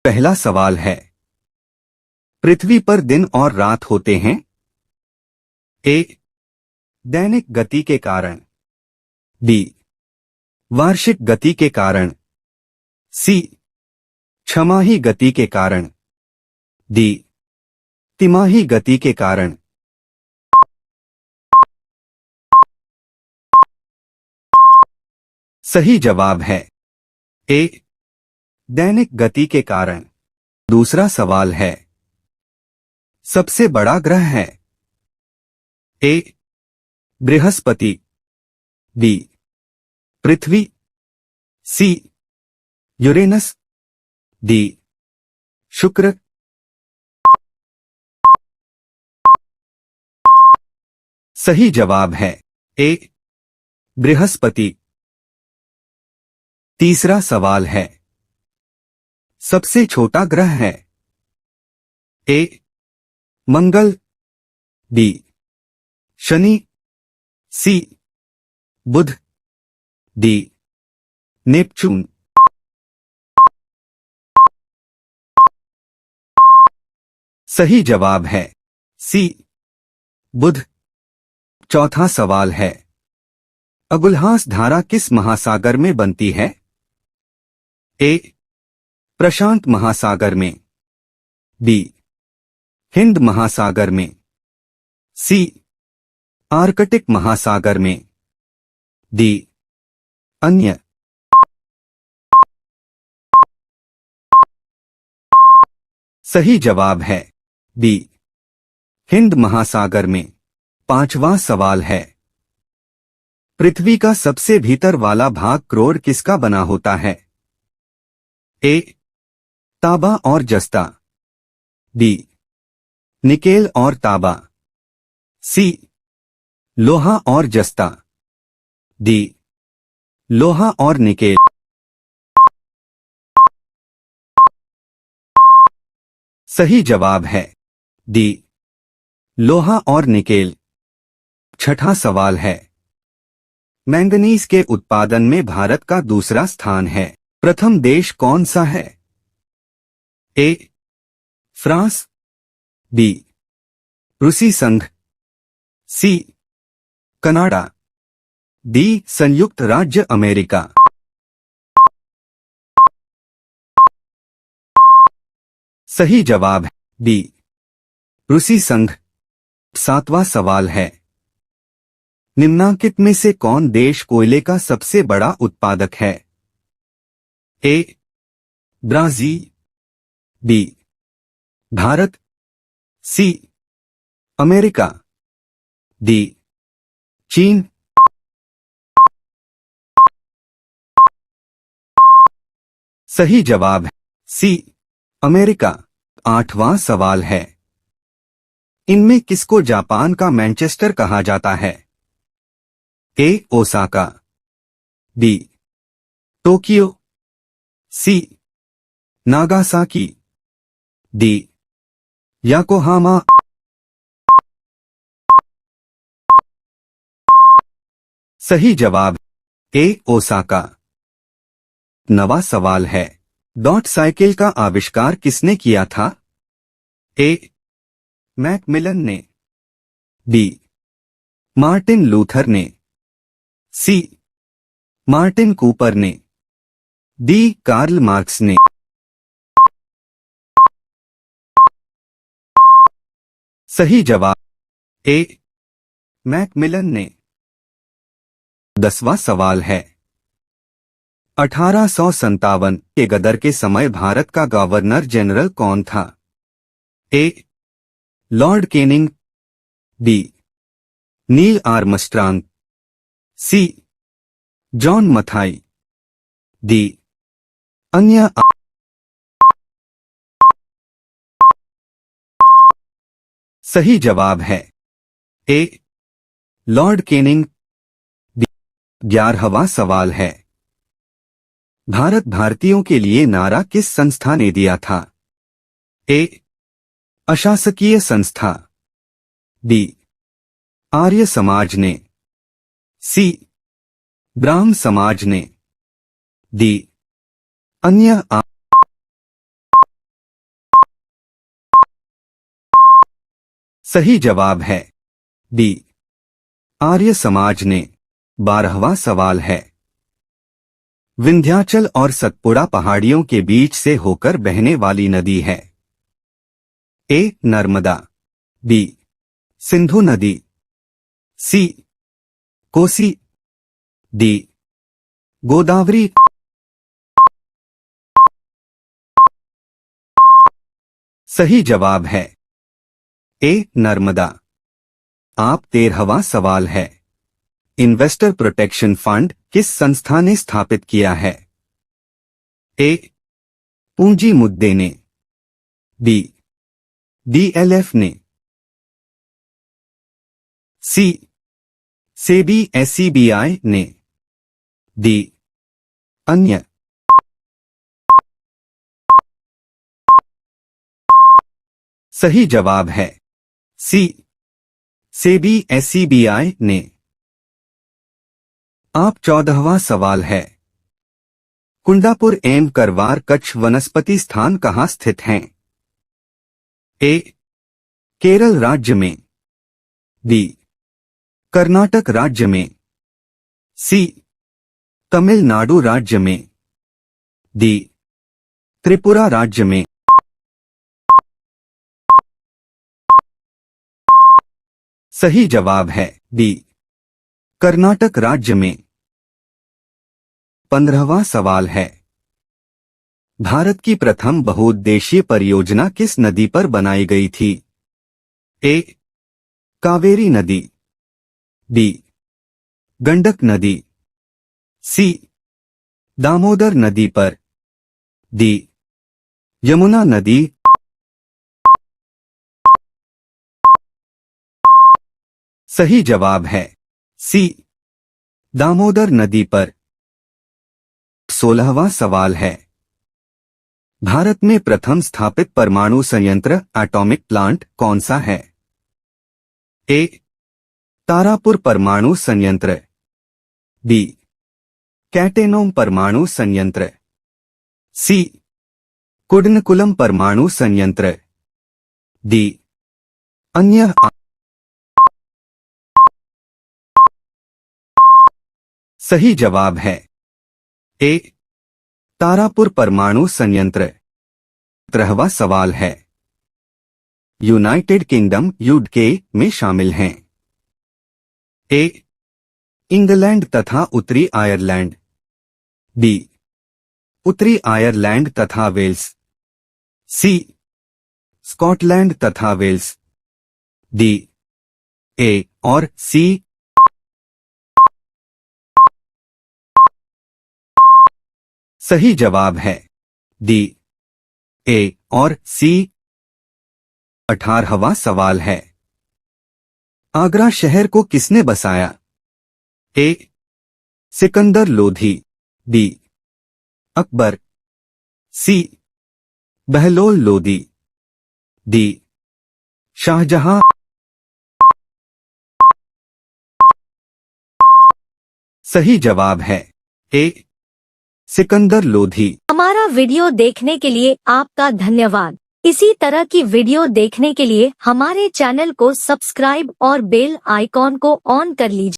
पहला सवाल है, पृथ्वी पर दिन और रात होते हैं? ए, दैनिक गति के कारण। बी, वार्षिक गति के कारण। सी, छमाही गति के कारण। डी, तिमाही गति के कारण। सही जवाब है ए, दैनिक गति के कारण। दूसरा सवाल है, सबसे बड़ा ग्रह है? ए, बृहस्पति। बी, पृथ्वी। सी, यूरेनस। डी, शुक्र। सही जवाब है ए, बृहस्पति। तीसरा सवाल है, सबसे छोटा ग्रह है? A, Mangal. B, Shani. C, Budh. D, Neptune. सही जवाब है सी, बुध। चौथा सवाल है, अगुल्हास धारा किस महासागर में बनती है? ए, प्रशांत महासागर में। बी, हिंद महासागर में। सी, आर्कटिक महासागर में। डी, अन्य। सही जवाब है बी, हिंद महासागर में। पांचवां सवाल है, पृथ्वी का सबसे भीतर वाला भाग करोड़ किसका बना होता है? ए, तांबा और जस्ता। बी, निकेल और तांबा। सी, लोहा और जस्ता। डी, लोहा और निकेल। सही जवाब है डी, लोहा और निकेल। छठा सवाल है, मैंगनीज के उत्पादन में भारत का दूसरा स्थान है। प्रथम देश कौन सा है? ए, फ्रांस। बी, रूसी संघ। सी, कनाडा। डी, संयुक्त राज्य अमेरिका। सही जवाब है बी, रूसी संघ। सातवां सवाल है, निम्नलिखित में से कौन देश कोयले का सबसे बड़ा उत्पादक है? ए, ब्राजील। बी, भारत। सी, अमेरिका। डी, चीन। सही जवाब है सी, अमेरिका। आठवां सवाल है, इनमें किसको जापान का मैनचेस्टर कहा जाता है? A, Osaka. B, Tokyo. C, Nagasaki. D, Yokohama. सही जवाब ए, ओसाका। नवा सवाल है, डॉट साइकिल का आविष्कार किसने किया था? ए, मैकमिलन ने। बी, मार्टिन लूथर ने। सी, मार्टिन कूपर ने। डी, कार्ल मार्क्स ने। सही जवाब ए, मैकमिलन ने। 10वां सवाल है, 1857 के गदर के समय भारत का गवर्नर जनरल कौन था? A, lord Canning. B, Neil Armstrong. C, John Mathai. D, अन्य। सही जवाब है ए, लॉर्ड केनिंग। 11वां सवाल है, भारत भारतीयों के लिए नारा किस संस्था ने दिया था? ए, अशासकीय संस्था। बी, आर्य समाज ने। सी, ब्राह्म समाज ने। डी, अन्य। सही जवाब है डी आर्य समाज ने। 12वां सवाल है, विंध्याचल और सतपुड़ा पहाड़ियों के बीच से होकर बहने वाली नदी है। ए नर्मदा, बी सिंधु नदी, सी कोसी, डी गोदावरी। सही जवाब है ए नर्मदा। आप 13वां सवाल है, इन्वेस्टर प्रोटेक्शन फंड किस संस्था ने स्थापित किया है? ए पूंजी मुद्दे ने, बी डीएलएफ ने, सी सेबी एसईबीआई ने, डी अन्य। सही जवाब है सी सेबी एसईबीआई ने। आप 14वां सवाल है, कुंडापुर एवं करवार कच्छ वनस्पति स्थान कहाँ स्थित हैं? ए केरल राज्य में, बी कर्नाटक राज्य में, सी तमिलनाडु राज्य में, डी त्रिपुरा राज्य में। सही जवाब है डी कर्नाटक राज्य में। 15वां सवाल है, भारत की प्रथम बहुउद्देशीय परियोजना किस नदी पर बनाई गई थी? ए कावेरी नदी, बी गंडक नदी, सी दामोदर नदी पर, डी यमुना नदी। सही जवाब है सी दामोदर नदी पर। 16वां सवाल है, भारत में प्रथम स्थापित परमाणु संयंत्र एटॉमिक प्लांट कौन सा है? ए तारापुर परमाणु संयंत्र, बी कैटेनोम परमाणु संयंत्र, सी कुडनकुलम परमाणु संयंत्र, डी अन्य। सही जवाब है ए तारापुर परमाणु संयंत्र। 17वां सवाल है, यूनाइटेड किंगडम यूके में शामिल हैं? ए इंग्लैंड तथा उत्तरी आयरलैंड, बी उत्तरी आयरलैंड तथा वेल्स, सी स्कॉटलैंड तथा वेल्स, डी ए और सी। सही जवाब है डी ए और सी। 18वां सवाल है, आगरा शहर को किसने बसाया? ए सिकंदर लोधी, बी अकबर, सी बहलोल लोदी, डी शाहजहां। सही जवाब है ए सिकंदर लोधी। हमारा वीडियो देखने के लिए आपका धन्यवाद। इसी तरह की वीडियो देखने के लिए हमारे चैनल को सब्सक्राइब और बेल आइकॉन को ऑन कर लीजिए।